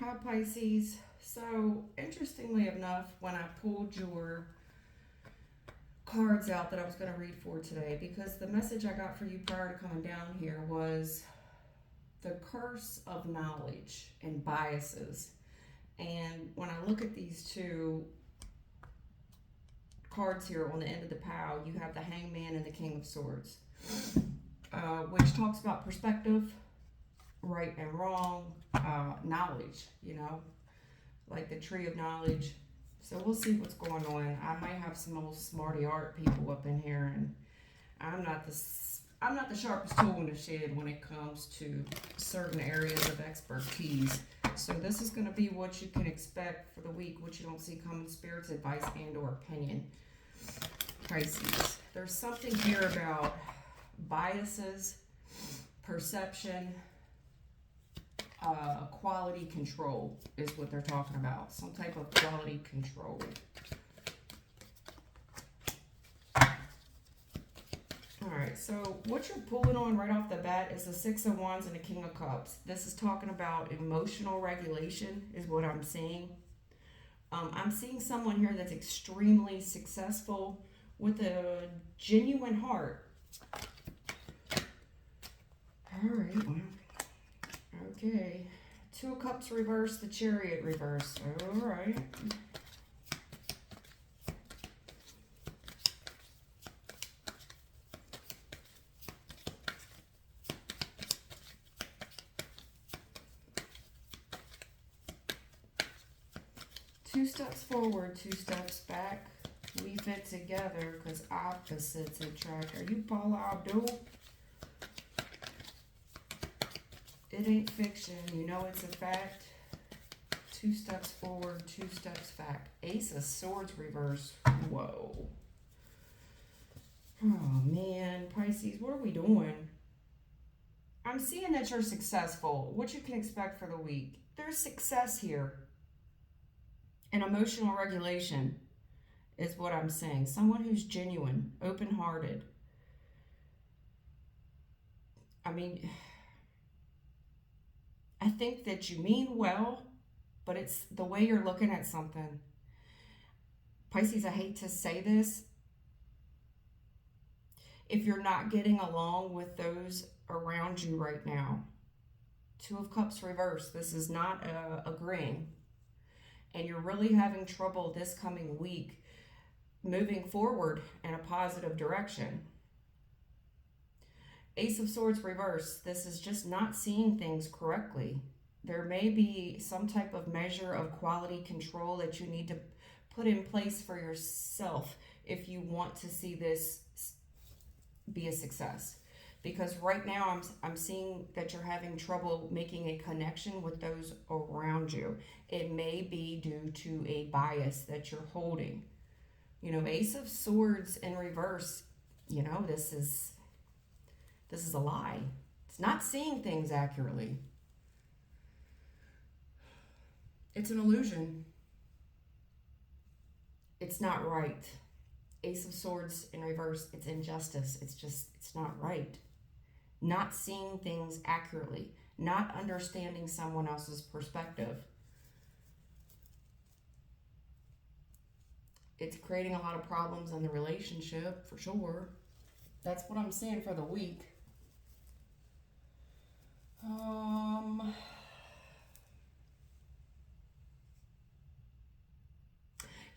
Hi, Pisces. So, interestingly enough, when I pulled your cards out that I was going to read for today, because the message I got for you prior to coming down here was the curse of knowledge and biases. And when I look at these two cards here on the end of the pile, you have the Hangman and the King of Swords, which talks about perspective, right and wrong, knowledge, like the tree of knowledge. So we'll see what's going on. I might have some old smarty art people up in here, and I'm not the sharpest tool in the shed when it comes to certain areas of expertise. So this is going to be what you can expect for the week, what you don't see coming, spirit's advice and or opinion. Pisces, there's something here about biases, perception, quality control is what they're talking about. Some type of quality control. Alright, so what you're pulling on right off the bat is the Six of Wands and the King of Cups. This is talking about emotional regulation is what I'm seeing. I'm seeing someone here that's extremely successful with a genuine heart. Alright, well. Okay, Two of Cups reverse, the Chariot reverse. All right. Two steps forward, two steps back. We fit together because opposites attract. Are you Paula Abdul? It ain't fiction, you know it's a fact. Two steps forward, two steps back. Ace of Swords reverse. Whoa. Oh man, Pisces, what are we doing? I'm seeing that you're successful. What you can expect for the week. There's success here. And emotional regulation is what I'm saying. Someone who's genuine, open-hearted. I mean, I think that you mean well, but it's the way you're looking at something. Pisces, I hate to say this. If you're not getting along with those around you right now, Two of Cups reverse, this is not agreeing. And you're really having trouble this coming week moving forward in a positive direction. Ace of Swords reverse, this is just not seeing things correctly. There may be some type of measure of quality control that you need to put in place for yourself if you want to see this be a success. Because right now I'm seeing that you're having trouble making a connection with those around you. It may be due to a bias that you're holding. Ace of Swords in reverse, this is a lie. It's not seeing things accurately. It's an illusion. It's not right. Ace of Swords in reverse, it's injustice. It's not right. Not seeing things accurately. Not understanding someone else's perspective. It's creating a lot of problems in the relationship, for sure. That's what I'm seeing for the week.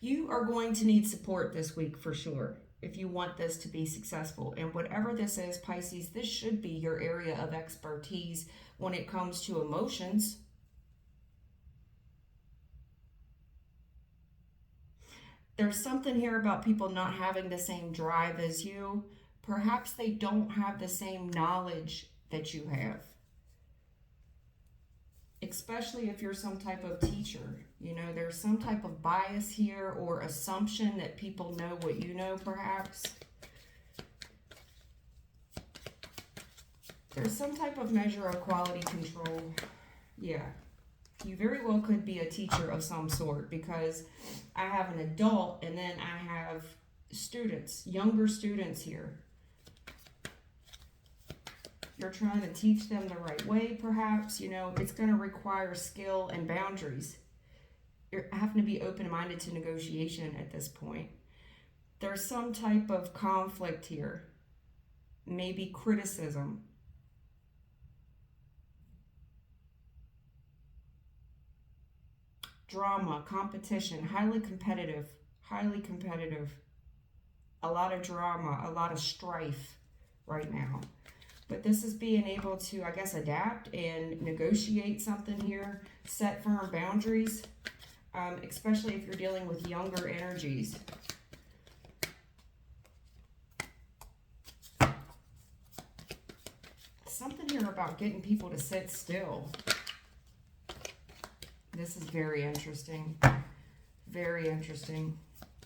You are going to need support this week for sure if you want this to be successful. And whatever this is, Pisces, this should be your area of expertise when it comes to emotions. There's something here about people not having the same drive as you. Perhaps they don't have the same knowledge that you have. Especially if you're some type of teacher. There's some type of bias here or assumption that people know what you know, perhaps. There's some type of measure of quality control. Yeah. You very well could be a teacher of some sort, because I have an adult and then I have students, younger students here. You're trying to teach them the right way, perhaps. You know, it's going to require skill and boundaries. You're having to be open-minded to negotiation at this point. There's some type of conflict here, maybe criticism. Drama, competition, highly competitive, highly competitive. A lot of drama, a lot of strife right now. But this is being able to, I guess, adapt and negotiate something here, set firm boundaries, especially if you're dealing with younger energies. Something here about getting people to sit still. This is very interesting. Very interesting.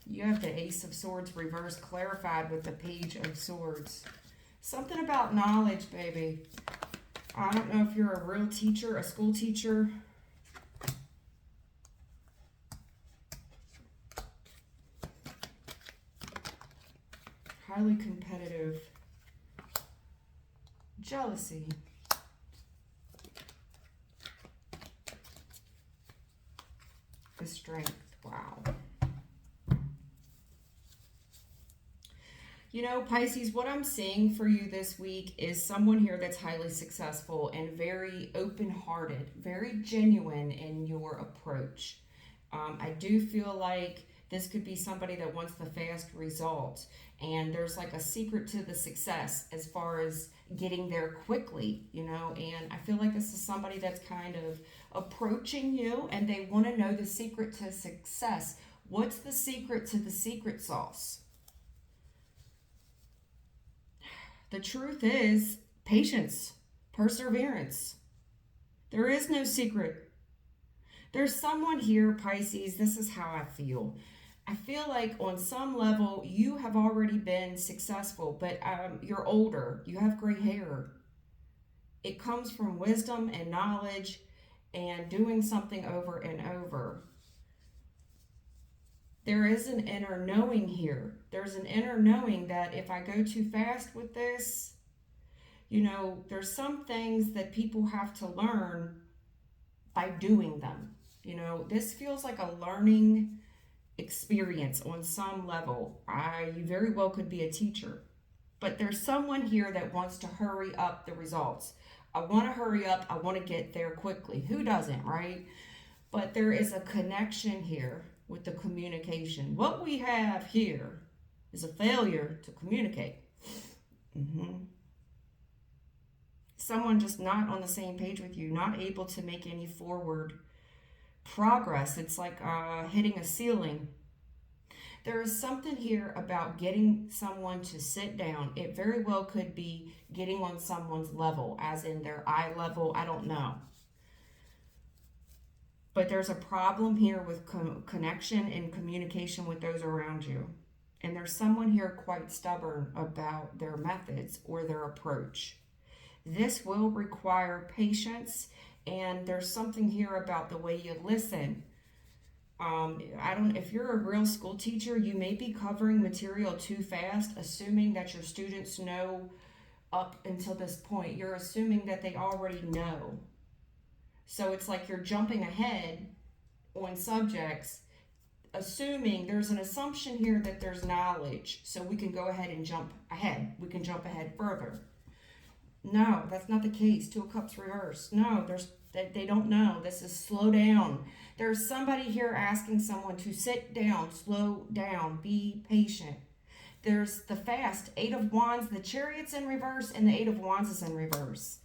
You have the Ace of Swords reversed, clarified with the Page of Swords. Something about knowledge, baby. I don't know if you're a real teacher, a school teacher. Highly competitive. Jealousy. The strength. Wow. You know, Pisces, what I'm seeing for you this week is someone here that's highly successful and very open-hearted, very genuine in your approach. I do feel like this could be somebody that wants the fast result, and there's like a secret to the success as far as getting there quickly, you know, and I feel like this is somebody that's kind of approaching you and they want to know the secret to success. What's the secret to the secret sauce? The truth is patience, perseverance. There is no secret. There's someone here, Pisces, this is how I feel. I feel like on some level you have already been successful, but you're older, you have gray hair. It comes from wisdom and knowledge and doing something over and over. There is an inner knowing here. There's an inner knowing that if I go too fast with this, you know, there's some things that people have to learn by doing them. You know, this feels like a learning experience on some level. You very well could be a teacher, but there's someone here that wants to hurry up the results. I want to hurry up. I want to get there quickly. Who doesn't, right? But there is a connection here with the communication. What we have here is a failure to communicate. Someone just not on the same page with you, not able to make any forward progress. It's like hitting a ceiling. There is something here about getting someone to sit down. It very well could be getting on someone's level, as in their eye level. I don't know. But there's a problem here with connection and communication with those around you. And there's someone here quite stubborn about their methods or their approach. This will require patience, and there's something here about the way you listen. If you're a real school teacher, you may be covering material too fast, assuming that your students know up until this point. You're assuming that they already know. So it's like you're jumping ahead on subjects, assuming there's an assumption here that there's knowledge, so we can go ahead and jump ahead. We can jump ahead further. No, that's not the case. Two of Cups reversed. No, they don't know. This is slow down. There's somebody here asking someone to sit down, slow down, be patient. There's the fast, Eight of Wands, the Chariot's in reverse, and the Eight of Wands is in reverse.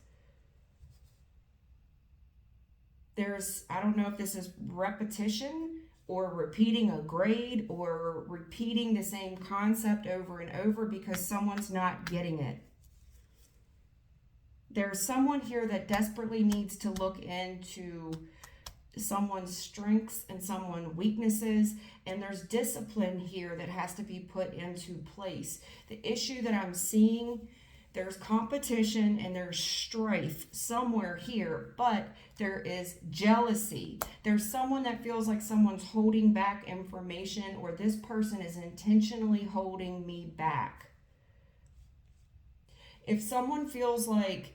I don't know if this is repetition or repeating a grade or repeating the same concept over and over because someone's not getting it. There's someone here that desperately needs to look into someone's strengths and someone's weaknesses, and there's discipline here that has to be put into place. The issue that I'm seeing, there's competition and there's strife somewhere here, but there is jealousy. There's someone that feels like someone's holding back information, or this person is intentionally holding me back. If someone feels like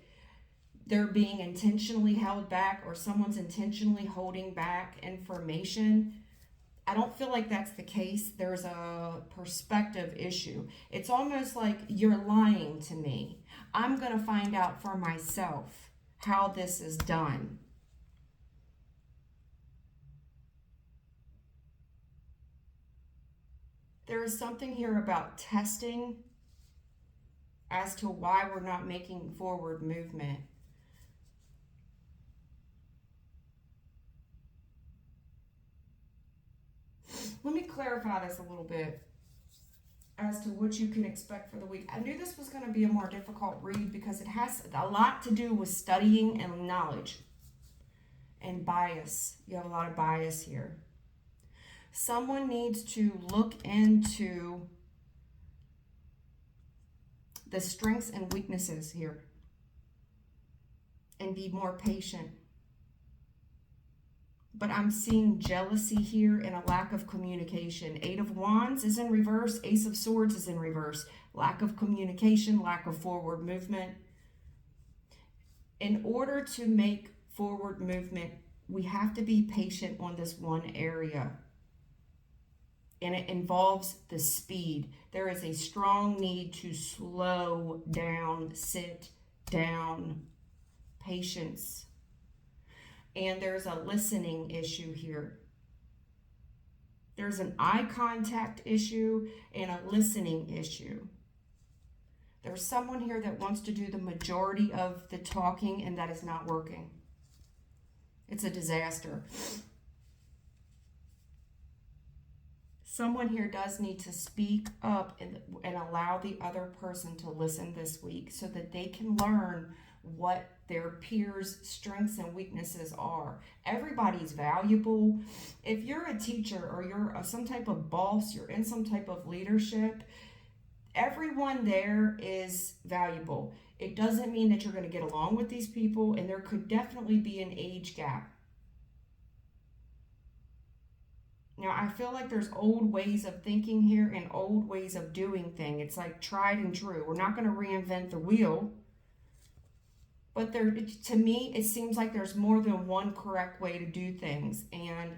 they're being intentionally held back, or someone's intentionally holding back information. I don't feel like that's the case. There's a perspective issue. It's almost like you're lying to me. I'm going to find out for myself how this is done. There is something here about testing as to why we're not making forward movement. Let me clarify this a little bit as to what you can expect for the week. I knew this was going to be a more difficult read because it has a lot to do with studying and knowledge and bias. You have a lot of bias here. Someone needs to look into the strengths and weaknesses here and be more patient. But I'm seeing jealousy here and a lack of communication. Eight of Wands is in reverse. Ace of Swords is in reverse. Lack of communication, lack of forward movement. In order to make forward movement, we have to be patient on this one area. And it involves the speed. There is a strong need to slow down, sit down, patience. And there's a listening issue here. There's an eye contact issue and a listening issue. There's someone here that wants to do the majority of the talking, and that is not working. It's a disaster. Someone here does need to speak up and allow the other person to listen this week so that they can learn what their peers' strengths and weaknesses are. Everybody's valuable. If you're a teacher or you're some type of boss, you're in some type of leadership, everyone there is valuable. It doesn't mean that you're going to get along with these people, and there could definitely be an age gap. Now, I feel like there's old ways of thinking here and old ways of doing things. It's like tried and true. We're not going to reinvent the wheel. But there, to me, it seems like there's more than one correct way to do things. And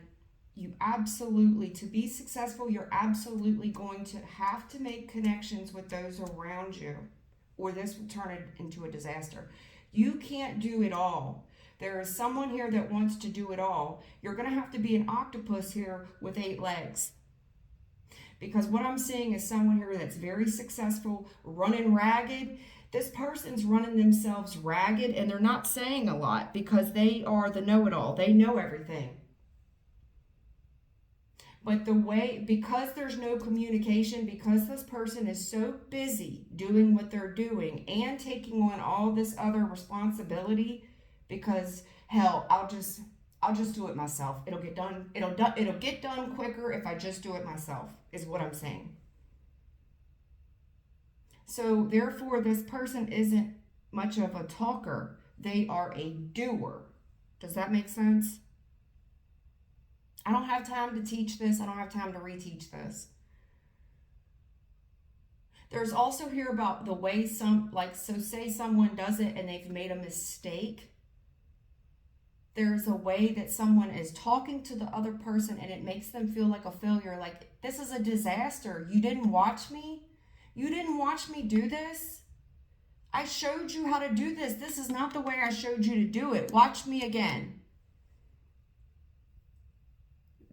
you absolutely, to be successful, you're absolutely going to have to make connections with those around you, or this will turn it into a disaster. You can't do it all. There is someone here that wants to do it all. You're going to have to be an octopus here with 8 legs. Because what I'm seeing is someone here that's very successful, running ragged. This person's running themselves ragged, and they're not saying a lot because they are the know-it-all. They know everything. But the way, because there's no communication, because this person is so busy doing what they're doing and taking on all this other responsibility, because hell, I'll just do it myself. It'll get done. It'll get done quicker if I just do it myself, is what I'm saying. So therefore, this person isn't much of a talker. They are a doer. Does that make sense? I don't have time to teach this. I don't have time to reteach this. There's also here about the way so say someone does it and they've made a mistake. There's a way that someone is talking to the other person and it makes them feel like a failure. Like, this is a disaster. You didn't watch me? You didn't watch me do this? I showed you how to do this. This is not the way I showed you to do it. Watch me again.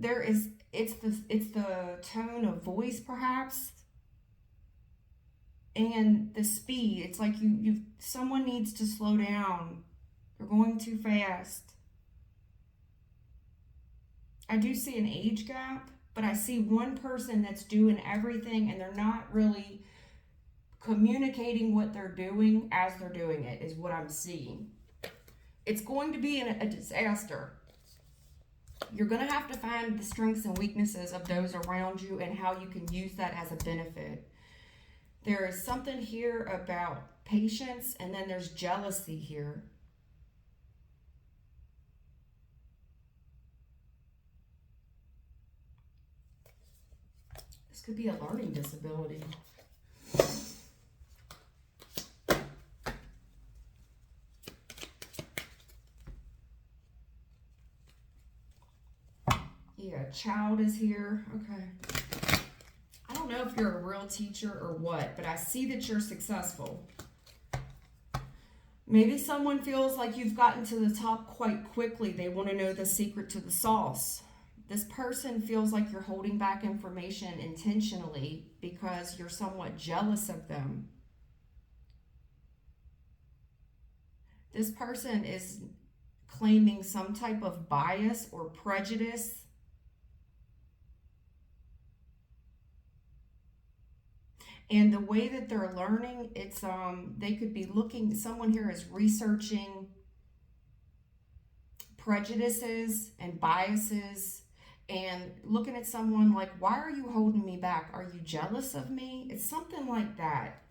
It's the tone of voice perhaps, and the speed. It's like someone needs to slow down. You're going too fast. I do see an age gap, but I see one person that's doing everything and they're not really communicating what they're doing as they're doing it, is what I'm seeing. It's going to be a disaster. You're going to have to find the strengths and weaknesses of those around you and how you can use that as a benefit. There is something here about patience, and then there's jealousy here. This could be a learning disability. Yeah, child is here. Okay. I don't know if you're a real teacher or what, but I see that you're successful. Maybe someone feels like you've gotten to the top quite quickly. They want to know the secret to the sauce. This person feels like you're holding back information intentionally because you're somewhat jealous of them. This person is claiming some type of bias or prejudice. And the way that they're learning, it's they could be looking, someone here is researching prejudices and biases and looking at someone like, why are you holding me back? Are you jealous of me? It's something like that.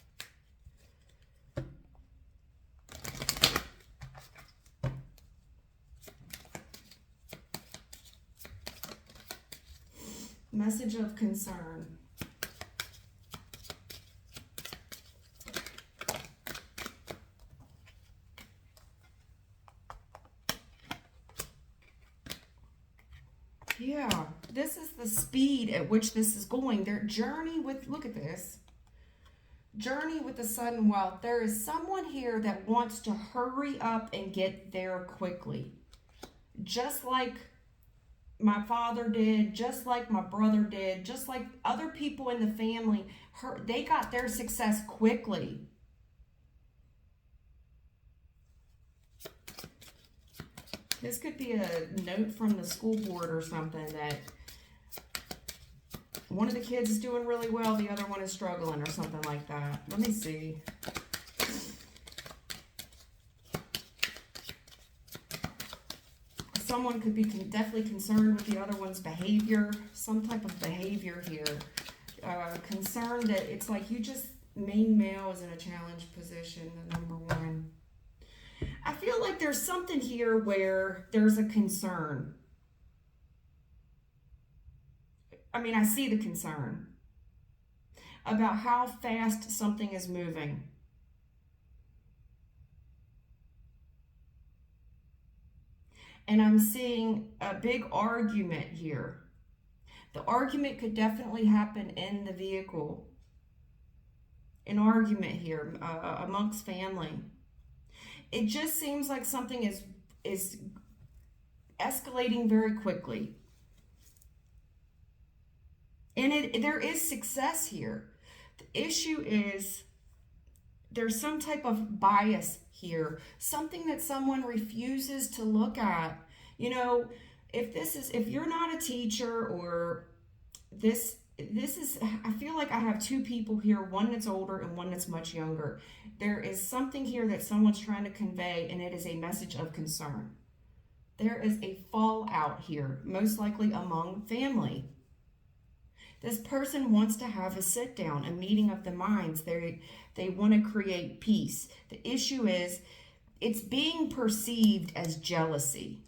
Message of concern. Yeah, this is the speed at which this is going. Their journey with, look at this, journey with the sudden wealth. There is someone here that wants to hurry up and get there quickly. Just like my father did, just like my brother did, just like other people in the family, they got their success quickly. This could be a note from the school board or something that one of the kids is doing really well, the other one is struggling or something like that. Let me see. Someone could be definitely concerned with the other one's behavior, some type of behavior here. Concerned that it's like you just, main male is in a challenged position, the number one. I feel like there's something here where there's a concern. I mean, I see the concern about how fast something is moving. And I'm seeing a big argument here. The argument could definitely happen in the vehicle. An argument here amongst family. It just seems like something is escalating very quickly. And there is success here. The issue is there's some type of bias here, something that someone refuses to look at. You know, if you're not a teacher or this is, I feel like I have two people here, one that's older and one that's much younger. There is something here that someone's trying to convey, and it is a message of concern. There is a fallout here, most likely among family. This person wants to have a sit down, a meeting of the minds. They want to create peace. The issue is it's being perceived as jealousy,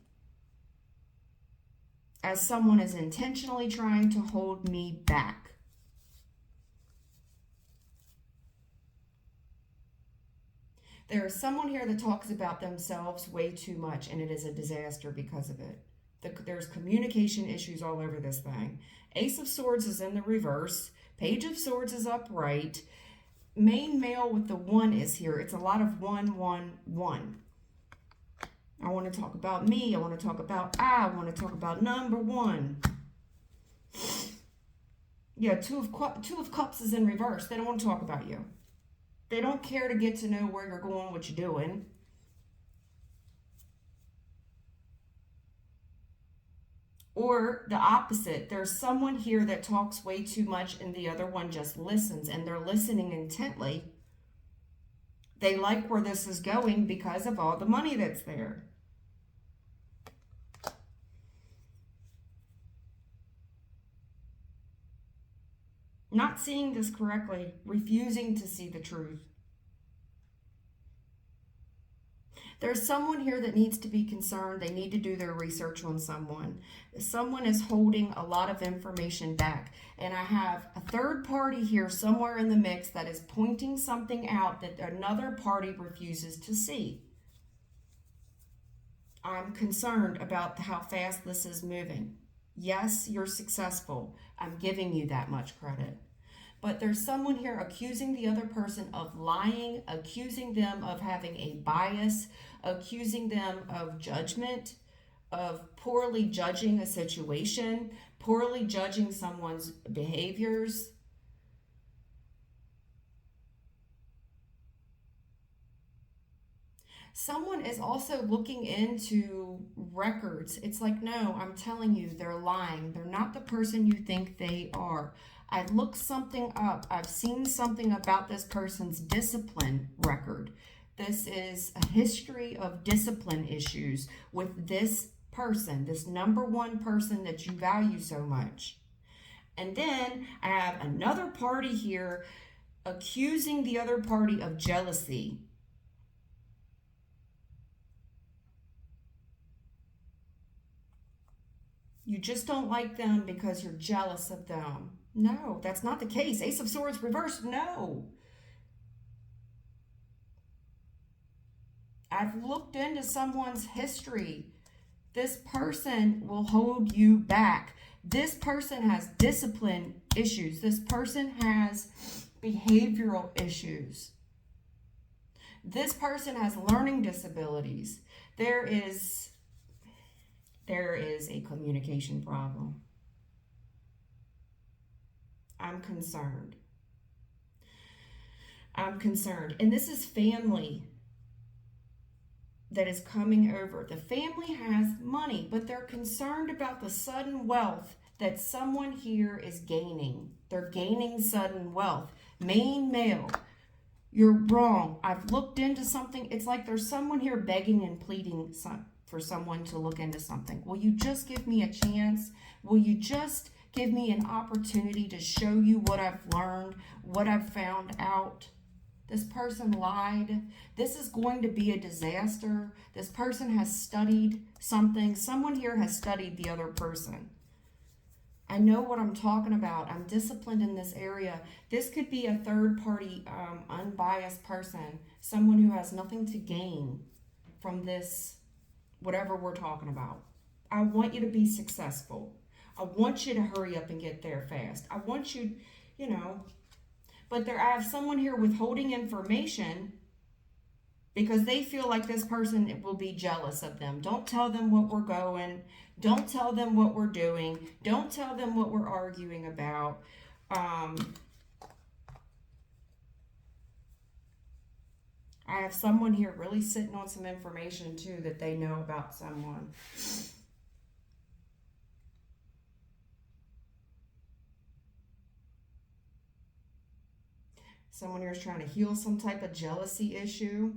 as someone is intentionally trying to hold me back. There is someone here that talks about themselves way too much, and it is a disaster because of it. There's communication issues all over this thing. Ace of Swords is in the reverse. Page of Swords is upright. Main male with the 1 is here. It's a lot of 1, 1, 1. I want to talk about me. I want to talk about I want to talk about number 1. Yeah, two of Cups is in reverse. They don't want to talk about you. They don't care to get to know where you're going, what you're doing. Or the opposite, there's someone here that talks way too much and the other one just listens, and they're listening intently. They like where this is going because of all the money that's there. Not seeing this correctly, refusing to see the truth. There's someone here that needs to be concerned. They need to do their research on someone. Someone is holding a lot of information back. And I have a third party here somewhere in the mix that is pointing something out that another party refuses to see. I'm concerned about how fast this is moving. Yes, you're successful. I'm giving you that much credit. But there's someone here accusing the other person of lying, accusing them of having a bias, accusing them of judgment, of poorly judging a situation, poorly judging someone's behaviors. Someone is also looking into records. It's like, no, I'm telling you, they're lying. They're not the person you think they are. I looked something up. I've seen something about this person's discipline record. This is a history of discipline issues with this person, this number one person that you value so much. And then I have another party here accusing the other party of jealousy. You just don't like them because you're jealous of them. No, that's not the case. Ace of Swords reversed. No. I've looked into someone's history. This person will hold you back. This person has discipline issues. This person has behavioral issues. This person has learning disabilities. There is a communication problem. I'm concerned. And this is family that is coming over. The family has money, but they're concerned about the sudden wealth that someone here is gaining. They're gaining sudden wealth. Main male. You're wrong. I've looked into something. It's like there's someone here begging and pleading for someone to look into something. Will you just give me a chance? Will you just give me an opportunity to show you what I've learned, what I've found out? This person lied. This is going to be a disaster. This person has studied something. Someone here has studied the other person. I know what I'm talking about. I'm disciplined in this area. This could be a third party, unbiased person, someone who has nothing to gain from this, whatever we're talking about. I want you to be successful. I want you to hurry up and get there fast. I want you, but I have someone here withholding information because they feel like this person will be jealous of them. Don't tell them what we're going. Don't tell them what we're doing. Don't tell them what we're arguing about. I have someone here really sitting on some information too that they know about someone. Someone here is trying to heal some type of jealousy issue.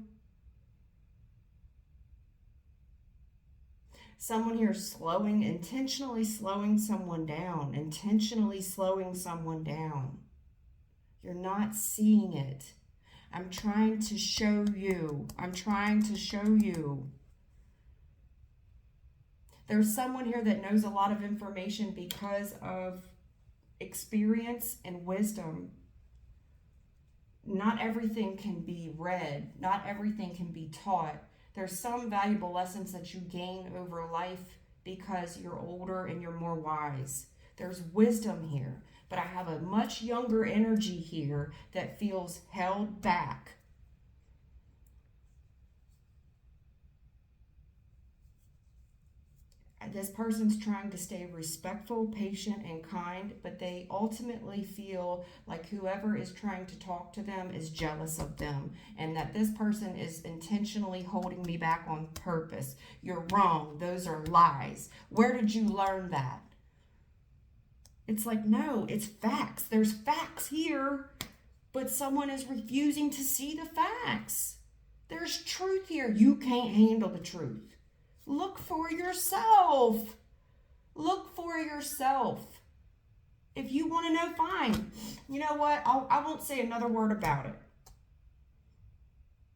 Someone here is intentionally slowing someone down. Intentionally slowing someone down. You're not seeing it. I'm trying to show you. There's someone here that knows a lot of information because of experience and wisdom. Not everything can be read. Not everything can be taught. There's some valuable lessons that you gain over life because you're older and you're more wise. There's wisdom here. But I have a much younger energy here that feels held back. This person's trying to stay respectful, patient, and kind, but they ultimately feel like whoever is trying to talk to them is jealous of them, and that this person is intentionally holding me back on purpose. You're wrong. Those are lies. Where did you learn that? It's like, no, it's facts. There's facts here, but someone is refusing to see the facts. There's truth here. You can't handle the truth. Look for yourself. Look for yourself. If you want to know, fine. You know what? I won't say another word about it.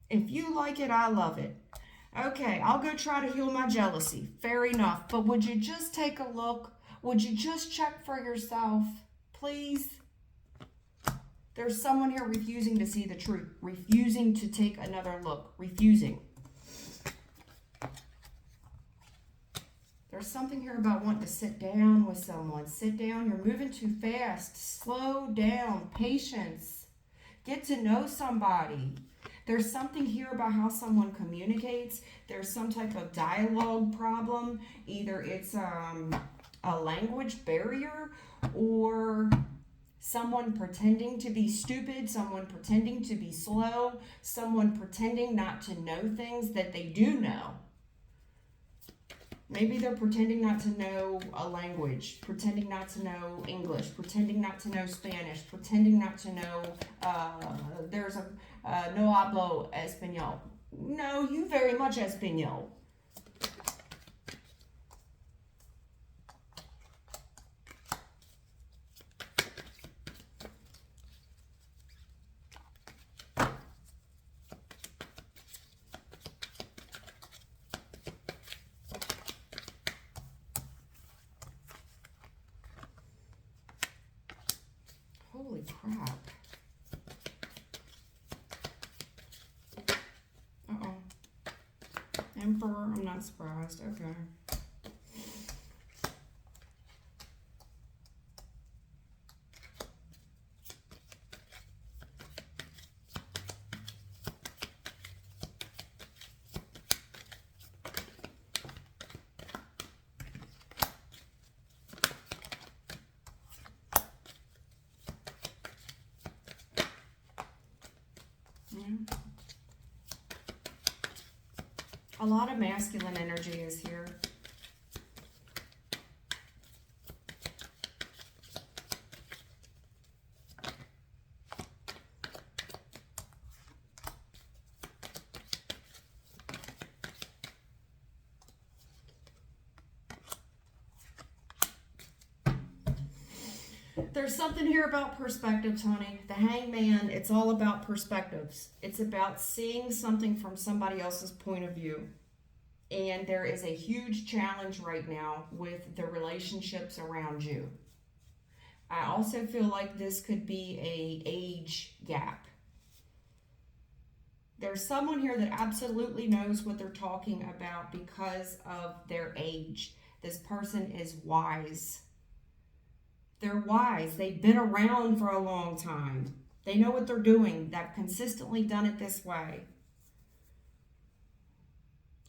If you like it, I love it. Okay, I'll go try to heal my jealousy. Fair enough. But would you just take a look? Would you just check for yourself? Please? There's someone here refusing to see the truth. Refusing to take another look. Refusing. There's something here about wanting to sit down with someone. Sit down. You're moving too fast. Slow down. Patience. Get to know somebody. There's something here about how someone communicates. There's some type of dialogue problem. Either it's a language barrier, or someone pretending to be stupid, someone pretending to be slow, someone pretending not to know things that they do know. Maybe they're pretending not to know a language, pretending not to know English, pretending not to know Spanish, pretending not to know, there's a no hablo español. No, you very much español. Holy crap. Uh-oh. Emperor, I'm not surprised. Okay. Yeah. A lot of masculine energy is here. There's something here about perspectives, honey. The Hangman, it's all about perspectives. It's about seeing something from somebody else's point of view. And there is a huge challenge right now with the relationships around you. I also feel like this could be a age gap. There's someone here that absolutely knows what they're talking about because of their age. This person is wise. They're wise. They've been around for a long time. They know what they're doing. They've consistently done it this way.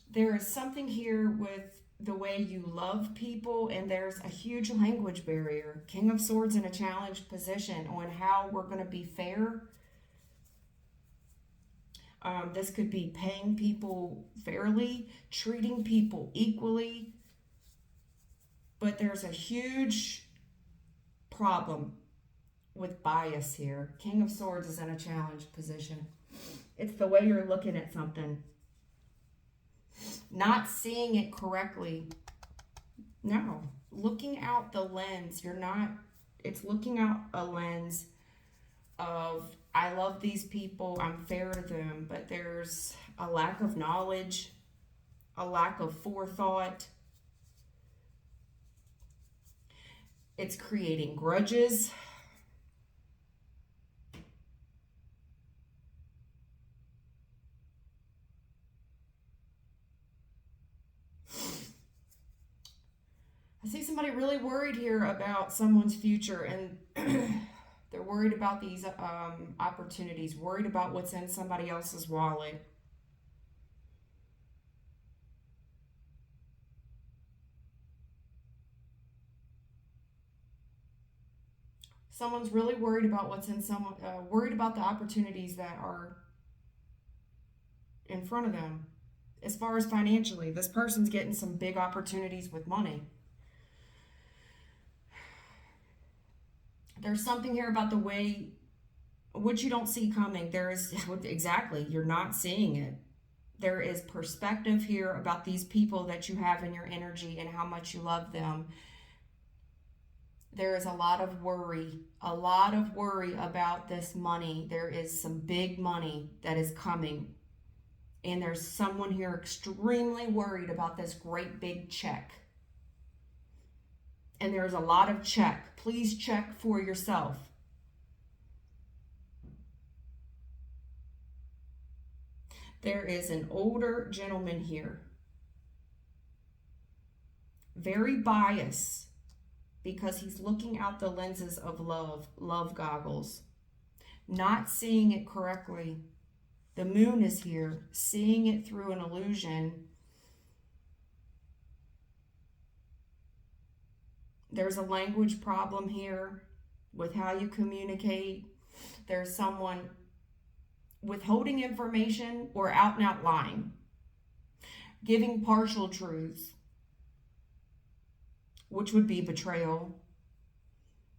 There is something here with the way you love people, and there's a huge language barrier. King of Swords in a challenged position on how we're going to be fair. This could be paying people fairly, treating people equally. But there's a huge problem with bias here. King of Swords is in a challenged position. It's the way you're looking at something. Not seeing it correctly. No. Looking out the lens. It's looking out a lens of, I love these people, I'm fair to them, but there's a lack of knowledge, a lack of forethought. It's creating grudges. I see somebody really worried here about someone's future, and they're worried about these opportunities, worried about what's in somebody else's wallet. Someone's really worried about what's in someone, worried about the opportunities that are in front of them. As far as financially, this person's getting some big opportunities with money. There's something here about the way, what you don't see coming. There is, exactly, you're not seeing it. There is perspective here about these people that you have in your energy and how much you love them. There is a lot of worry about this money. There is some big money that is coming. And there's someone here extremely worried about this great big check. And there's a lot of check. Please check for yourself. There is an older gentleman here. very biased because he's looking out the lenses of love goggles, not seeing it correctly. The moon is here, seeing it through an illusion. There's a language problem here with how you communicate. There's someone withholding information or out and out lying, giving partial truths, which would be betrayal.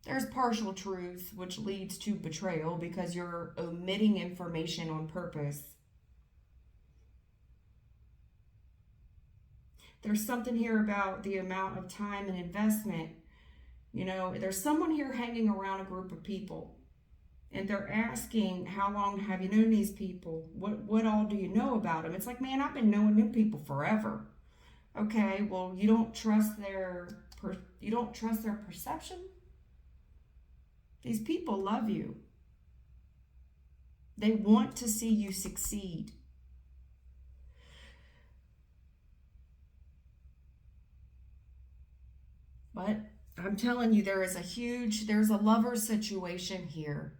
There's partial truth, which leads to betrayal because you're omitting information on purpose. There's something here about the amount of time and investment. You know, there's someone here hanging around a group of people, and they're asking, how long have you known these people? What all do you know about them? It's like, man, I've been knowing new people forever. Okay, well, you don't trust their perception? These people love you. They want to see you succeed. But I'm telling you, there's a lover situation here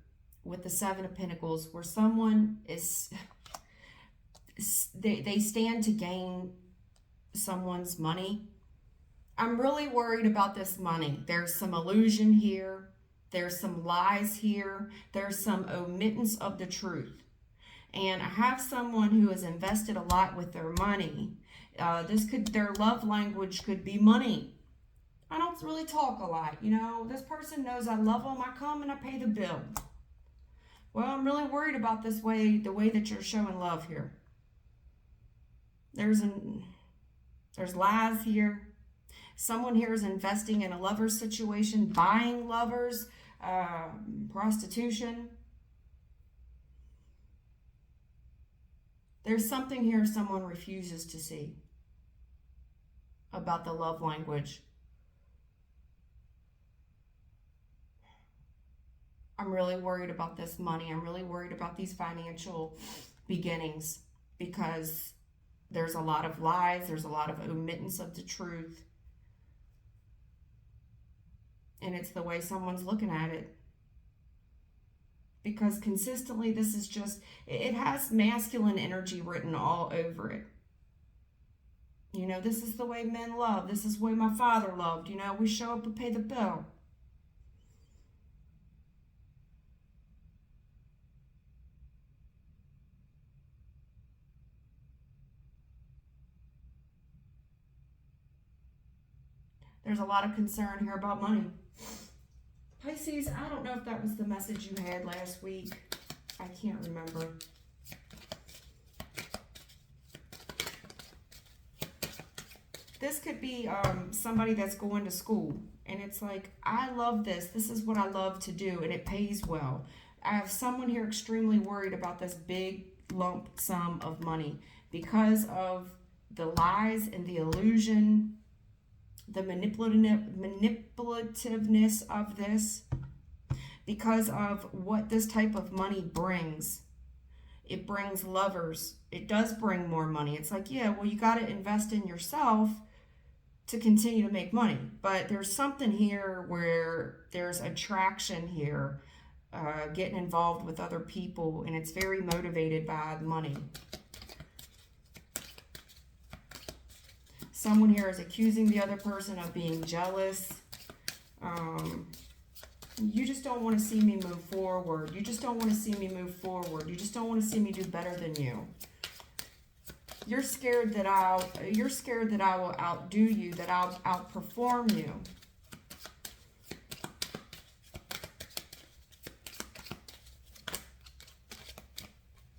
with the Seven of Pentacles where someone they stand to gain someone's money. I'm really worried about this money. There's some illusion here. There's some lies here. There's some omittance of the truth. And I have someone who has invested a lot with their money. Their love language could be money. I don't really talk a lot. You know, this person knows I love them. I come and I pay the bill. Well, I'm really worried about the way that you're showing love here. There's lies here. Someone here is investing in a lover situation, buying lovers, prostitution. There's something here someone refuses to see about the love language. I'm really worried about this money. I'm really worried about these financial beginnings because there's a lot of lies. There's a lot of omittance of the truth. And it's the way someone's looking at it. Because consistently, this is just, it has masculine energy written all over it. You know, this is the way men love. This is the way my father loved. You know, we show up and pay the bill. There's a lot of concern here about money. Pisces, I don't know if that was the message you had last week. I can't remember. This could be somebody that's going to school. And it's like, I love this. This is what I love to do. And it pays well. I have someone here extremely worried about this big lump sum of money. Because of the lies and the illusion, the manipulativeness of this, because of what this type of money brings. It brings lovers. It does bring more money. It's like, yeah, well, you got to invest in yourself to continue to make money. But there's something here where there's attraction here, getting involved with other people, and it's very motivated by money. Someone here is accusing the other person of being jealous. You just don't want to see me move forward. You just don't want to see me move forward. You just don't want to see me do better than you. You're scared that I will outdo you, that I'll outperform you.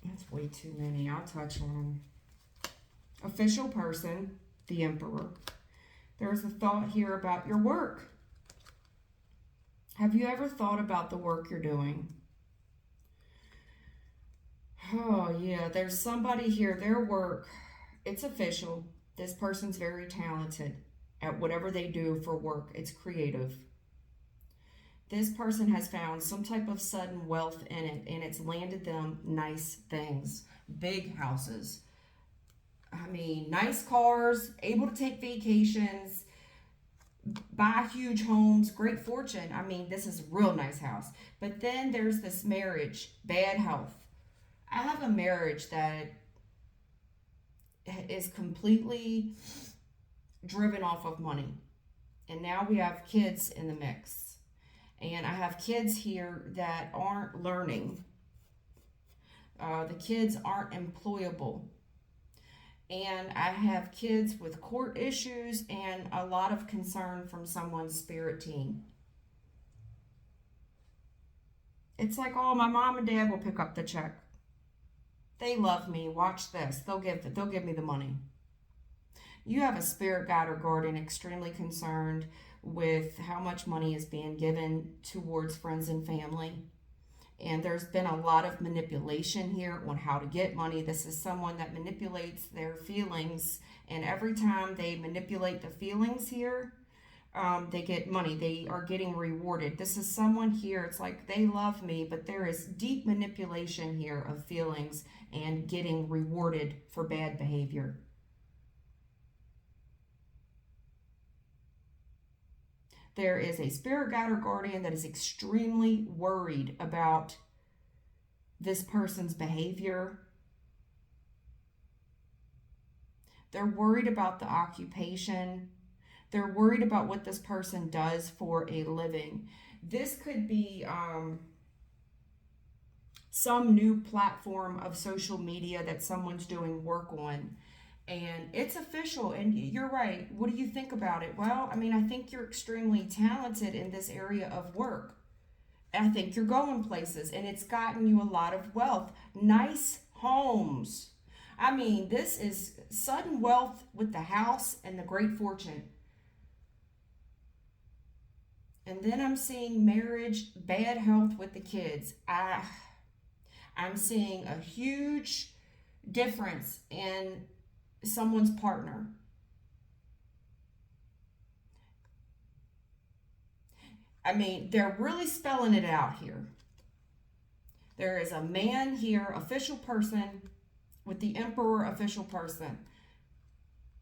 That's way too many. I'll touch on them. Official person. The Emperor. There's a thought here about your work. Have you ever thought about the work you're doing? Oh, yeah. There's somebody here. Their work, it's official. This person's very talented at whatever they do for work. It's creative. This person has found some type of sudden wealth in it, and it's landed them nice things. Big houses. I mean, nice cars, able to take vacations, buy huge homes, great fortune. I mean, this is a real nice house. But then there's this marriage, bad health. I have a marriage that is completely driven off of money. And now we have kids in the mix. And I have kids here that aren't learning. The kids aren't employable. And I have kids with court issues and a lot of concern from someone's spirit team. It's like, oh, my mom and dad will pick up the check. They love me. Watch this. They'll give me the money. You have a spirit guide or guardian extremely concerned with how much money is being given towards friends and family. And there's been a lot of manipulation here on how to get money. This is someone that manipulates their feelings. And every time they manipulate the feelings here, they get money. They are getting rewarded. This is someone here, it's like they love me, but there is deep manipulation here of feelings and getting rewarded for bad behavior. There is a spirit guide or guardian that is extremely worried about this person's behavior. They're worried about the occupation. They're worried about what this person does for a living. This could be some new platform of social media that someone's doing work on. And it's official, and you're right. What do you think about it? Well, I mean, I think you're extremely talented in this area of work. I think you're going places, and it's gotten you a lot of wealth. Nice homes. I mean, this is sudden wealth with the house and the great fortune. And then I'm seeing marriage, bad health with the kids. I'm seeing a huge difference in someone's partner. I mean, they're really spelling it out here. There is a man here, official person, with the emperor, official person.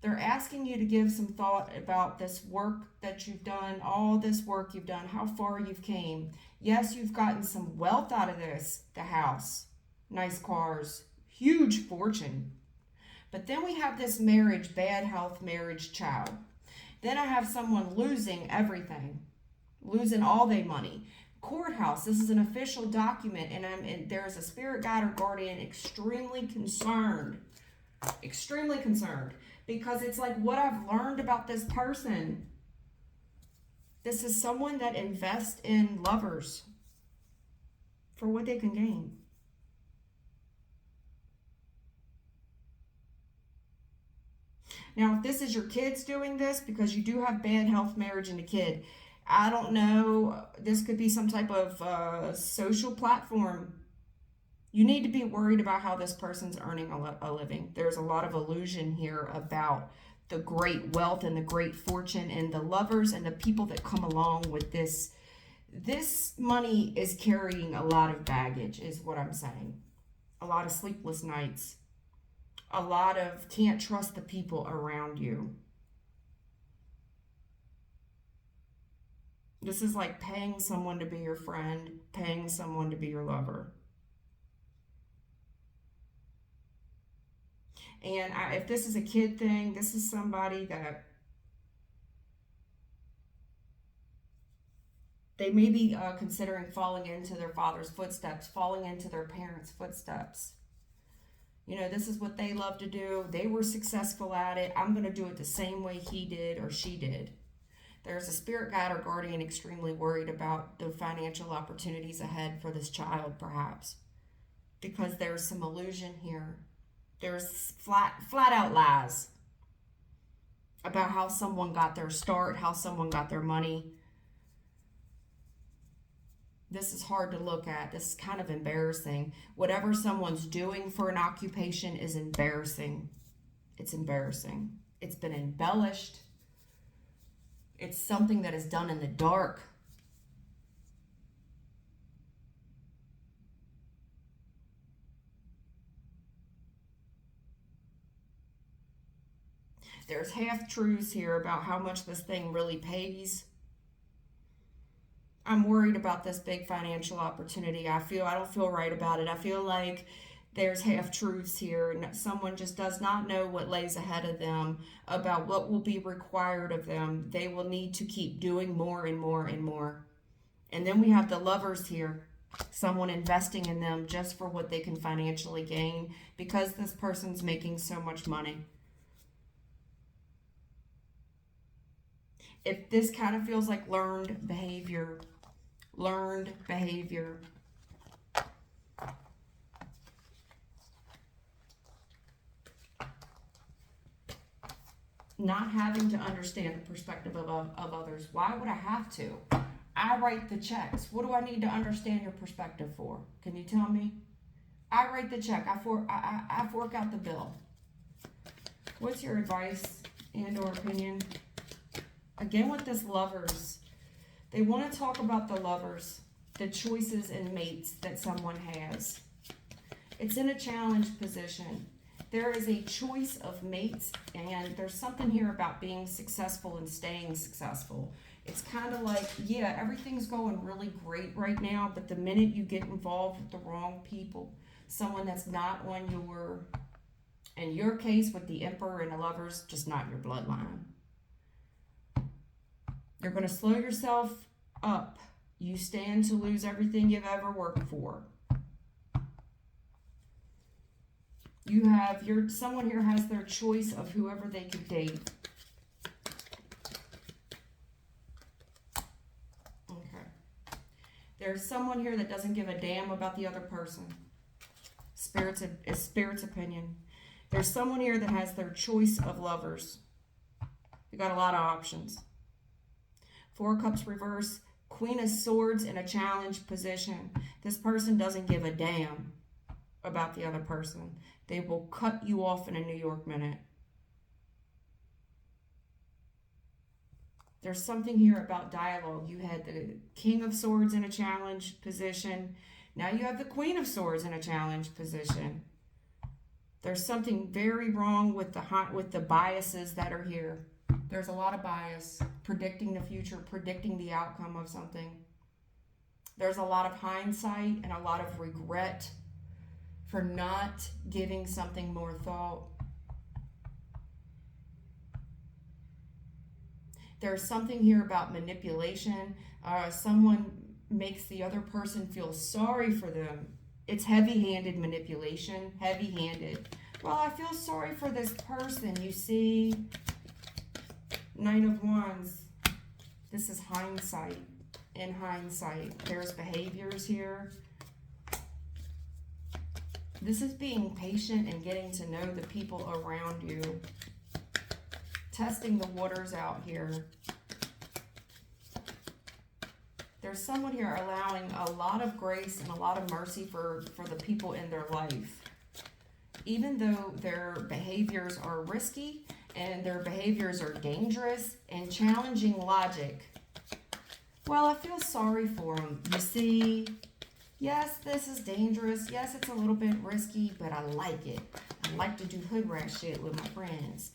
They're asking you to give some thought about this work that you've done, all this work you've done, how far you've came. Yes, you've gotten some wealth out of this, the house, nice cars, huge fortune. But then we have this marriage, bad health marriage, child. Then I have someone losing everything, losing all their money. Courthouse, this is an official document, and there's a spirit guide or guardian extremely concerned, because it's like what I've learned about this person. This is someone that invests in lovers for what they can gain. Now, if this is your kids doing this, because you do have bad health, marriage, and a kid, I don't know, this could be some type of social platform. You need to be worried about how this person's earning a living. There's a lot of illusion here about the great wealth and the great fortune and the lovers and the people that come along with this. This money is carrying a lot of baggage, is what I'm saying. A lot of sleepless nights. A lot of can't trust the people around you. This is like paying someone to be your friend, paying someone to be your lover. And if this is a kid thing, this is somebody that they may be considering falling into their father's footsteps, falling into their parents' footsteps. You know, this is what they love to do. They were successful at it. I'm going to do it the same way he did or she did. There's a spirit guide or guardian extremely worried about the financial opportunities ahead for this child, perhaps, because there's some illusion here. There's flat out lies about how someone got their start, how someone got their money. This is hard to look at. This is kind of embarrassing. Whatever someone's doing for an occupation is embarrassing. It's embarrassing. It's been embellished. It's something that is done in the dark. There's half-truths here about how much this thing really pays. I'm worried about this big financial opportunity. I don't feel right about it. I feel like there's half-truths here, and someone just does not know what lays ahead of them about what will be required of them. They will need to keep doing more and more and more. And then we have the Lovers here. Someone investing in them just for what they can financially gain because this person's making so much money. If this kind of feels like learned behavior, not having to understand the perspective of others. Why would I have to? I write the checks. What do I need to understand your perspective for? Can you tell me? I write the check. I fork out the bill. What's your advice and or opinion? Again, with this Lovers, they want to talk about the Lovers, the choices and mates that someone has. It's in a challenge position. There is a choice of mates, and there's something here about being successful and staying successful. It's kind of like, yeah, everything's going really great right now, but the minute you get involved with the wrong people, someone that's not on in your case with the Emperor and the Lovers, just not your bloodline. You're going to slow yourself up. You stand to lose everything you've ever worked for. Someone here has their choice of whoever they could date. Okay. There's someone here that doesn't give a damn about the other person. Spirit's opinion. There's someone here that has their choice of lovers. You got a lot of options. Four of Cups reverse. Queen of Swords in a challenge position. This person doesn't give a damn about the other person. They will cut you off in a New York minute. There's something here about dialogue. You had the King of Swords in a challenge position. Now you have the Queen of Swords in a challenge position. There's something very wrong with the biases that are here. There's a lot of bias, predicting the future, predicting the outcome of something. There's a lot of hindsight and a lot of regret for not giving something more thought. There's something here about manipulation. Someone makes the other person feel sorry for them. It's heavy-handed manipulation, heavy-handed. Well, I feel sorry for this person, you see. Knight of Wands. This is hindsight. In hindsight, there's behaviors here. This is being patient and getting to know the people around you. Testing the waters out here. There's someone here allowing a lot of grace and a lot of mercy for the people in their life. Even though their behaviors are risky and their behaviors are dangerous and challenging logic. Well, I feel sorry for them. You see, yes, this is dangerous. Yes, it's a little bit risky, but I like it. I like to do hood rat shit with my friends.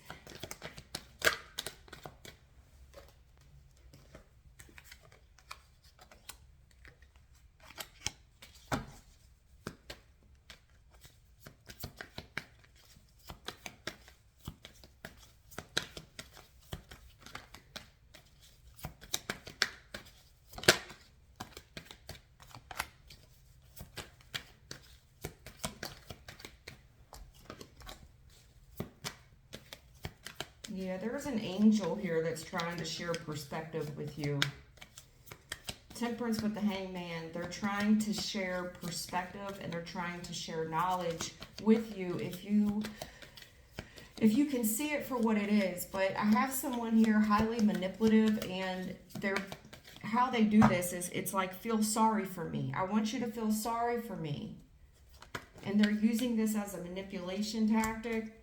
Yeah, there's an angel here that's trying to share perspective with you. Temperance with the Hangman. They're trying to share perspective and they're trying to share knowledge with you if you can see it for what it is. But I have someone here highly manipulative, and how they do this is it's like, feel sorry for me. I want you to feel sorry for me. And they're using this as a manipulation tactic.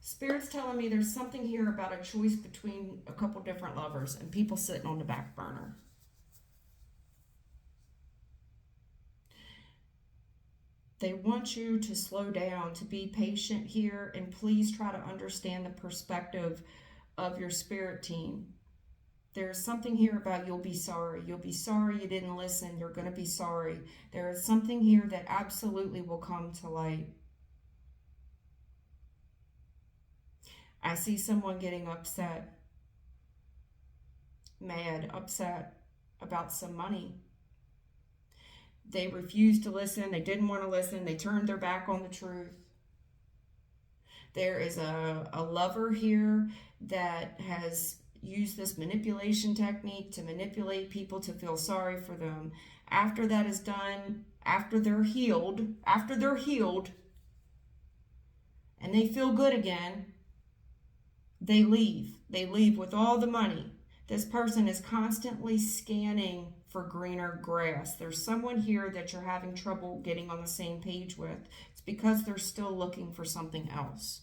Spirit's telling me there's something here about a choice between a couple different lovers and people sitting on the back burner. They want you to slow down, to be patient here, and please try to understand the perspective of your spirit team. There's something here about you'll be sorry. You'll be sorry you didn't listen. You're going to be sorry. There is something here that absolutely will come to light. I see someone getting upset, mad, upset about some money. They refused to listen. They didn't want to listen. They turned their back on the truth. There is a lover here that has used this manipulation technique to manipulate people to feel sorry for them. After that is done, after they're healed, and they feel good again, they leave. They leave with all the money. This person is constantly scanning for greener grass. There's someone here that you're having trouble getting on the same page with. It's because they're still looking for something else.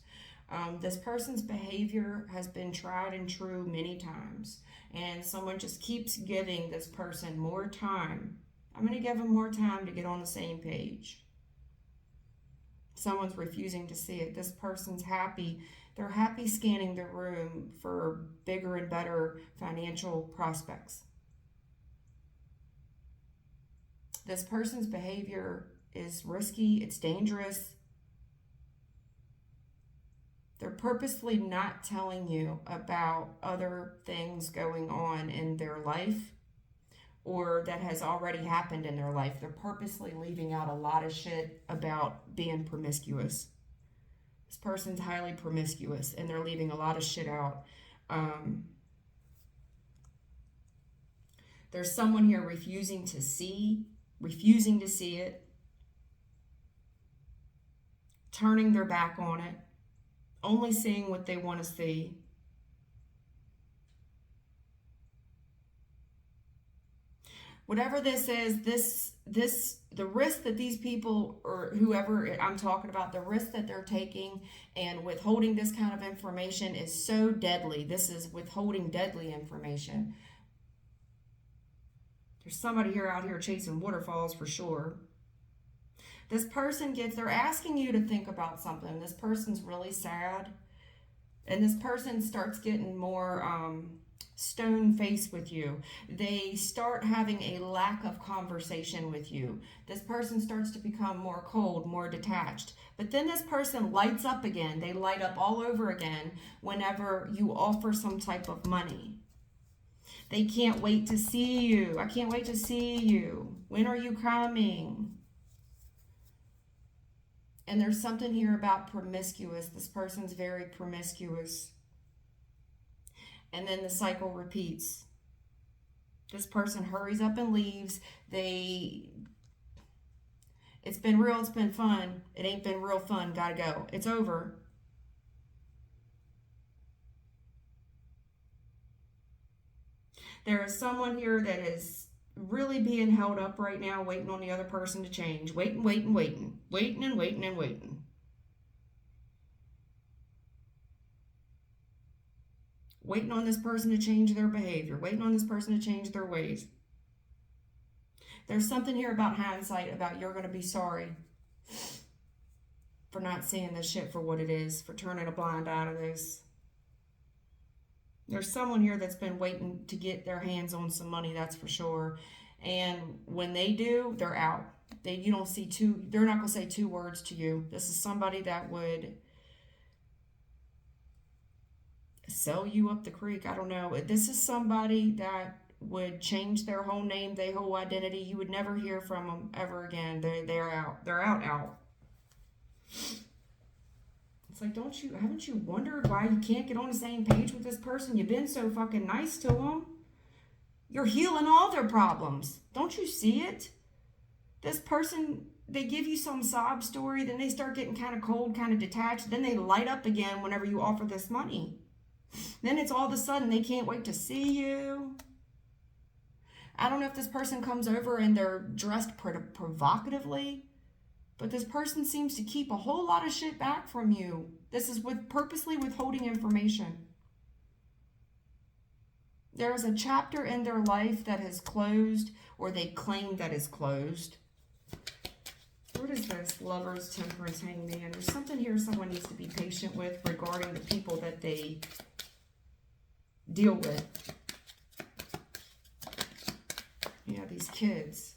This person's behavior has been tried and true many times, and someone just keeps giving this person more time. I'm going to give them more time to get on the same page. Someone's refusing to see it. This person's happy. They're happy scanning the room for bigger and better financial prospects. This person's behavior is risky. It's dangerous. They're purposely not telling you about other things going on in their life or that has already happened in their life. They're purposely leaving out a lot of shit about being promiscuous. This person's highly promiscuous and they're leaving a lot of shit out. There's someone here refusing to see it, turning their back on it, only seeing what they want to see. Whatever this is, the risk that these people or whoever I'm talking about, the risk that they're taking and withholding this kind of information is so deadly. This is withholding deadly information. There's somebody here out here chasing waterfalls for sure. This person they're asking you to think about something. This person's really sad. And this person starts getting more stone-faced with you. They start having a lack of conversation with you. This person starts to become more cold, more detached. But then this person lights up again. They light up all over again whenever you offer some type of money. They can't wait to see you. I can't wait to see you. When are you coming? And there's something here about promiscuous. This person's very promiscuous. And then the cycle repeats. This person hurries up and leaves. It's been real, it's been fun. It ain't been real fun, gotta go. It's over. There is someone here that is really being held up right now, waiting on the other person to change. Waiting. Waiting and waiting. Waiting on this person to change their behavior. Waiting on this person to change their ways. There's something here about hindsight, about you're going to be sorry for not seeing this shit for what it is, for turning a blind eye to this. There's someone here that's been waiting to get their hands on some money, that's for sure. And when they do, they're out. They're not going to say two words to you. This is somebody that would sell you up the creek. I don't know. This is somebody that would change their whole name, their whole identity. You would never hear from them ever again. They're out. They're out. It's like, haven't you wondered why you can't get on the same page with this person? You've been so fucking nice to them. You're healing all their problems. Don't you see it? This person, they give you some sob story, then they start getting kind of cold, kind of detached, then they light up again whenever you offer this money. Then it's all of a sudden they can't wait to see you. I don't know if this person comes over and they're dressed provocatively, but this person seems to keep a whole lot of shit back from you. This is purposely withholding information. There is a chapter in their life that has closed, or they claim that is closed. What is this? Lovers, Temperance, Hangman. There's something here someone needs to be patient with regarding the people that they deal with. Yeah, these kids.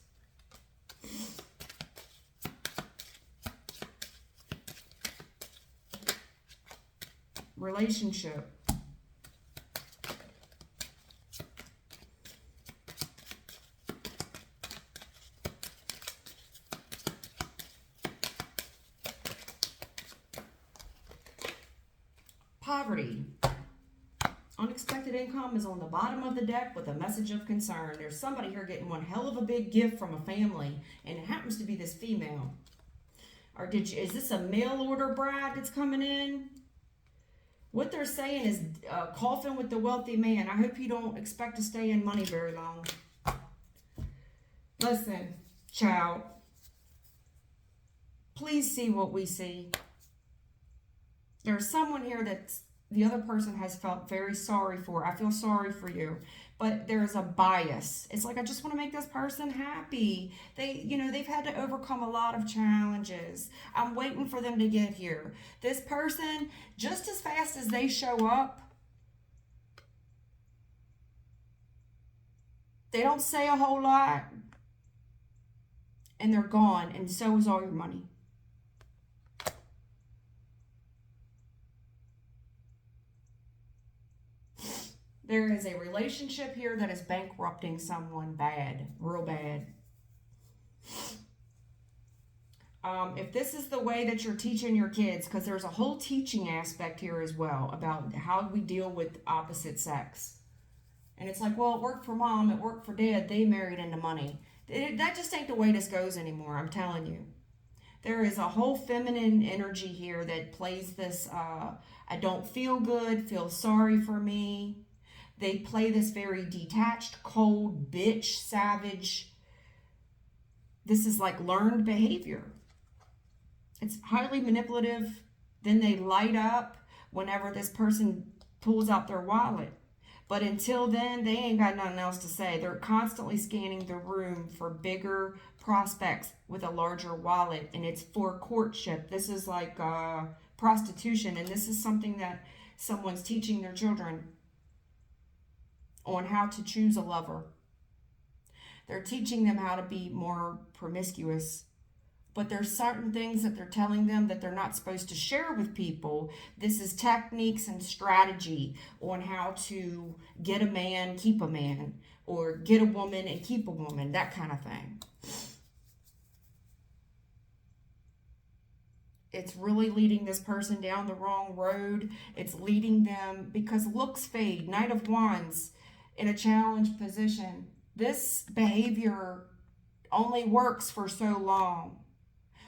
Relationship. Poverty. Unexpected income is on the bottom of the deck with a message of concern. There's somebody here getting one hell of a big gift from a family, and it happens to be this female. Or is this a mail order bride that's coming in? What they're saying is coffin with the wealthy man. I hope you don't expect to stay in money very long. Listen, child. Please see what we see. There's someone here that's the other person has felt very sorry for. I feel sorry for you. But there's a bias. It's like, I just want to make this person happy. They've had to overcome a lot of challenges. I'm waiting for them to get here. This person, just as fast as they show up, they don't say a whole lot, and they're gone, and so is all your money. There is a relationship here that is bankrupting someone bad, real bad. If this is the way that you're teaching your kids, because there's a whole teaching aspect here as well about how we deal with opposite sex. And it's like, well, it worked for mom, it worked for dad, they married into money. That just ain't the way this goes anymore, I'm telling you. There is a whole feminine energy here that plays this, I don't feel good, feel sorry for me. They play this very detached, cold, bitch, savage. This is like learned behavior. It's highly manipulative. Then they light up whenever this person pulls out their wallet. But until then, they ain't got nothing else to say. They're constantly scanning the room for bigger prospects with a larger wallet. And it's for courtship. This is like prostitution. And this is something that someone's teaching their children on how to choose a lover. They're teaching them how to be more promiscuous. But there's certain things that they're telling them that they're not supposed to share with people. This is techniques and strategy on how to get a man, keep a man, or get a woman and keep a woman, that kind of thing. It's really leading this person down the wrong road. It's leading them, because looks fade. Knight of Wands in a challenged position. This behavior only works for so long.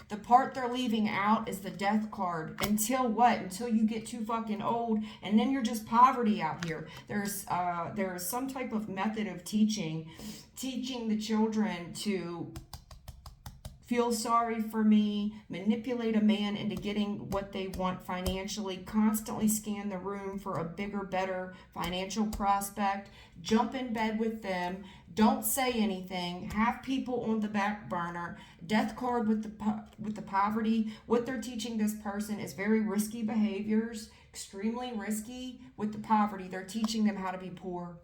The part they're leaving out is the Death card. Until what? Until you get too fucking old, and then you're just poverty out here. There is some type of method of teaching the children to feel sorry for me, manipulate a man into getting what they want financially, constantly scan the room for a bigger, better financial prospect, jump in bed with them, don't say anything, have people on the back burner. Death card with the poverty. What they're teaching this person is very risky behaviors, extremely risky. With the poverty, they're teaching them how to be poor.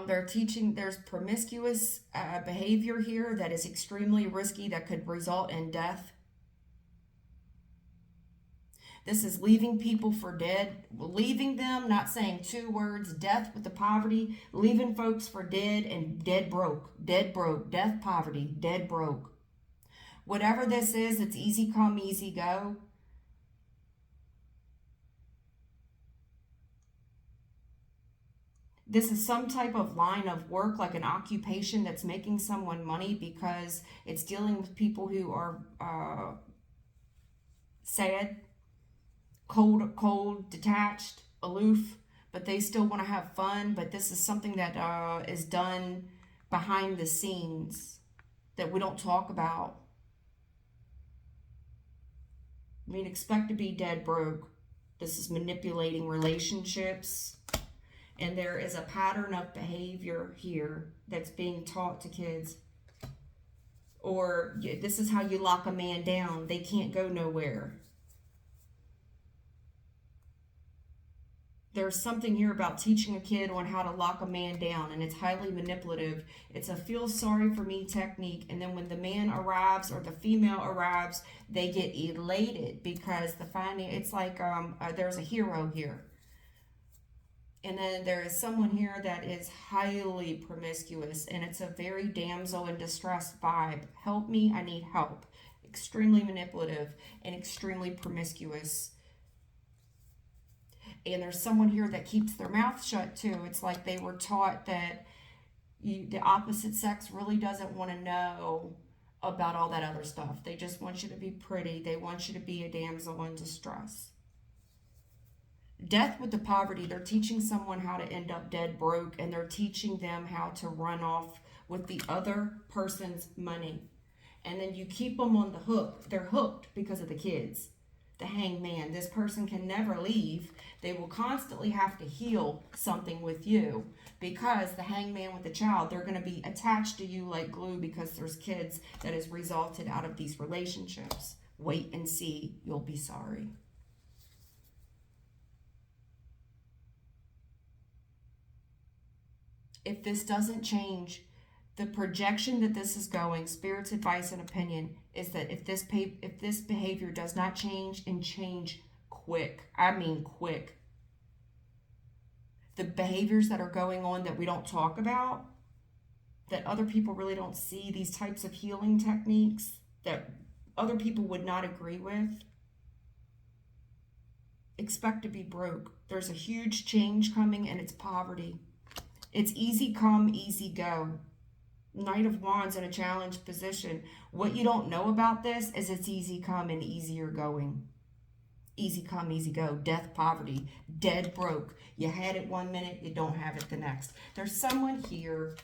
They're teaching there's promiscuous behavior here that is extremely risky, that could result in death. This is leaving people for dead, leaving them, not saying two words, death with the poverty, leaving folks for dead and dead broke, death, poverty, dead broke. Whatever this is, it's easy come, easy go. This is some type of line of work, like an occupation that's making someone money, because it's dealing with people who are sad, cold, detached, aloof, but they still want to have fun. But this is something that is done behind the scenes that we don't talk about. I mean, expect to be dead broke. This is manipulating relationships. And there is a pattern of behavior here that's being taught to kids. Or this is how you lock a man down. They can't go nowhere. There's something here about teaching a kid on how to lock a man down, and it's highly manipulative. It's a feel sorry for me technique, and then when the man arrives or the female arrives, they get elated because it's like there's a hero here. And then there is someone here that is highly promiscuous, and it's a very damsel in distress vibe. Help me, I need help. Extremely manipulative and extremely promiscuous. And there's someone here that keeps their mouth shut too. It's like they were taught that the opposite sex really doesn't want to know about all that other stuff. They just want you to be pretty. They want you to be a damsel in distress. Death with the poverty, they're teaching someone how to end up dead broke, and they're teaching them how to run off with the other person's money. And then you keep them on the hook. They're hooked because of the kids. The hangman, this person can never leave. They will constantly have to heal something with you because the hangman with the child, they're going to be attached to you like glue because there's kids that has resulted out of these relationships. Wait and see, you'll be sorry. If this doesn't change, the projection that this is going, Spirit's advice and opinion, is that if this behavior does not change and change quick, I mean quick, the behaviors that are going on that we don't talk about, that other people really don't see, these types of healing techniques that other people would not agree with, expect to be broke. There's a huge change coming, and it's poverty. It's easy come, easy go. Knight of Wands in a challenged position. What you don't know about this is it's easy come and easier going. Easy come, easy go. Death, poverty, dead broke. You had it 1 minute, you don't have it the next. There's someone here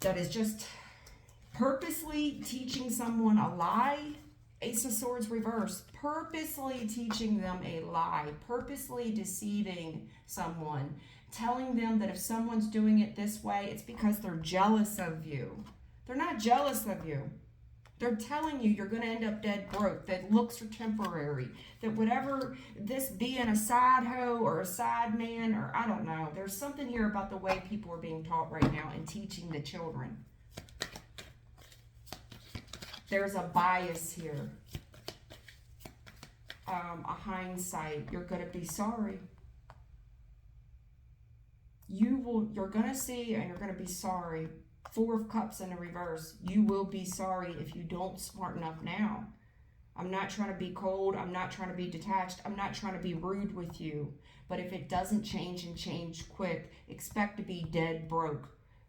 that is just purposely teaching someone a lie. Ace of Swords reverse. Purposely teaching them a lie. Purposely deceiving someone. Telling them that if someone's doing it this way, it's because they're jealous of you. They're not jealous of you. They're telling you you're going to end up dead broke, that looks are temporary, that whatever this being a side hoe or a side man, or I don't know, there's something here about the way people are being taught right now and teaching the children. There's a bias here. A hindsight. You're going to be sorry. You're going to see and you're going to be sorry. Four of Cups in the reverse. You will be sorry if you don't smarten up now. I'm not trying to be cold. I'm not trying to be detached. I'm not trying to be rude with you. But if it doesn't change and change quick, expect to be dead broke.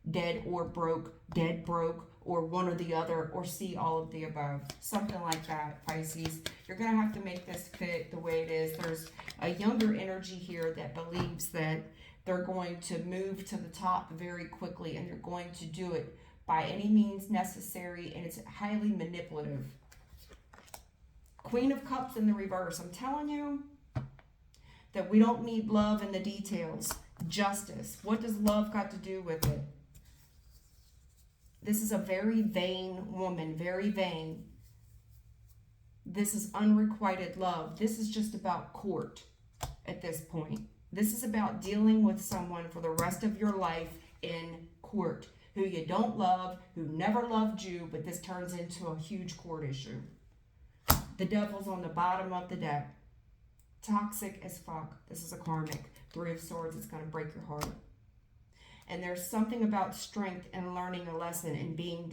Dead or broke, dead broke, or one or the other, or see all of the above. Something like that, Pisces. You're going to have to make this fit the way it is. There's a younger energy here that believes that they're going to move to the top very quickly, and they're going to do it by any means necessary, and it's highly manipulative. Queen of Cups in the reverse. I'm telling you that we don't need love in the details. Justice. What does love got to do with it? This is a very vain woman, very vain. This is unrequited love. This is just about court at this point. This is about dealing with someone for the rest of your life in court, who you don't love, who never loved you, but this turns into a huge court issue. The Devil's on the bottom of the deck. Toxic as fuck. This is a karmic. Three of Swords. It's going to break your heart. And there's something about strength and learning a lesson and being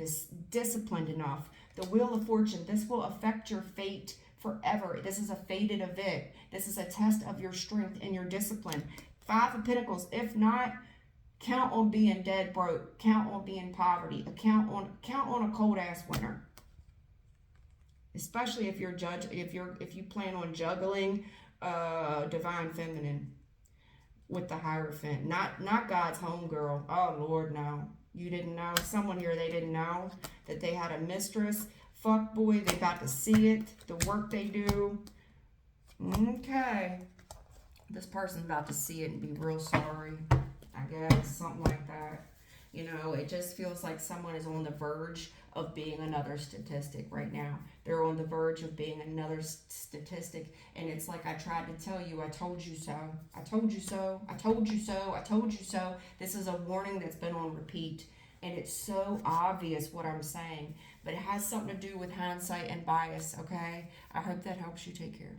disciplined enough. The Wheel of Fortune. This will affect your fate forever. This is a fated event. This is a test of your strength and your discipline. Five of Pentacles. If not, count on being dead broke. Count on being poverty. Count on a cold ass winter. Especially if you plan on juggling divine feminine with the Hierophant. Not God's homegirl. Oh Lord, no. You didn't know. Someone here, they didn't know that they had a mistress. Fuck boy, they got to see it. The work they do. Okay. This person's about to see it and be real sorry, I guess, something like that. You know, it just feels like someone is on the verge of being another statistic right now. They're on the verge of being another statistic, and it's like, I tried to tell you, I told you so, I told you so, I told you so, I told you so. This is a warning that's been on repeat, and it's so obvious what I'm saying, but it has something to do with hindsight and bias, okay? I hope that helps you. Take care.